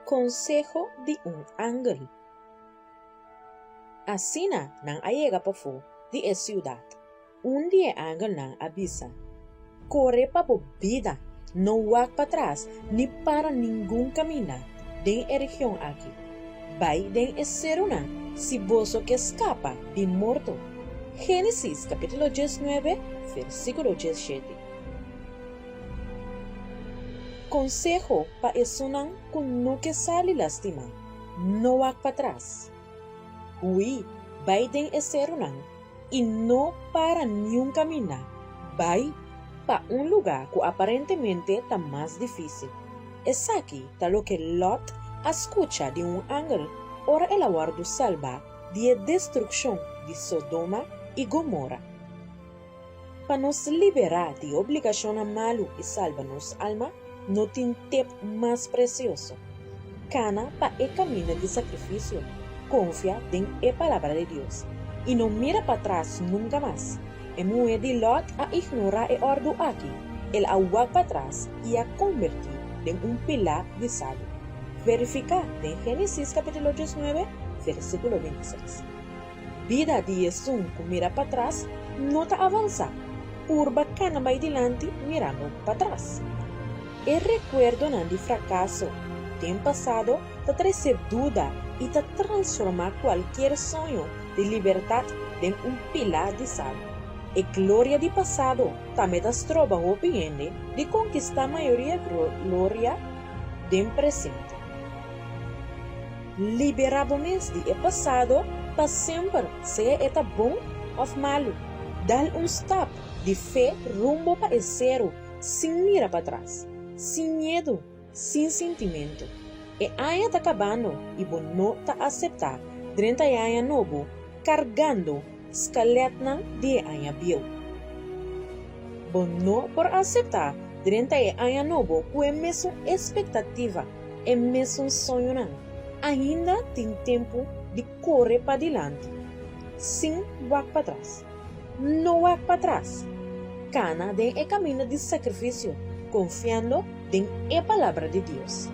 Consejo de un ángel. Asina nang ayega pa fu di ciudad. Un día ángel nang avisa. Corre pa po vida, no wag pa atrás ni para ningún camina den región aquí. Vai den eseruna si boso que escapa de morto. Génesis capítulo 19, versículo 17. Consejo pa esunan kung no que sale lastima, no wag pa atrás. Hui, vai den eserunan y no para ni un camina, vai pa un lugar que aparentemente está más difícil. Es aquí ta lo que Lot escucha de un ángel ora el aguardo salva de destrucción de Sodoma y Gomorra. Pa nos liberar de obligación a malo y salvarnos alma, no tiene más precioso. Cana pa el camino de sacrificio, confía en la palabra de Dios y no mira para atrás nunca más. Emue de Lot a ignorar el ordo aquí, el agua para atrás y a convertir en un pilar de sal. Verifica en Génesis capítulo 19, versículo 26. Vida de Jesús que mira para atrás no te avanza, urba cana va adelante mirando para atrás. El recuerdo de fracaso del pasado te trae duda y te transforma cualquier sueño de libertad en un pilar de sal. Y gloria del pasado también te trova opinión de conquistar mayoría gloria del presente. Liberámonos del pasado para siempre, sea eta bom o malo. Dar un step de fe rumbo para el cero, sin mirar para atrás. Sin miedo, sin sentimiento. E año está acabando y vos no te aceptar 30 años nuevo cargando escaletna de año viejo. Vos no por aceptar 30 años nuevo con la misma expectativa, el mismo sueño. Ainda tem tempo de correr para adelante, sin voltar para atrás. No voltar para atrás. Cana de el camino de sacrificio, confiando en la palabra de Dios.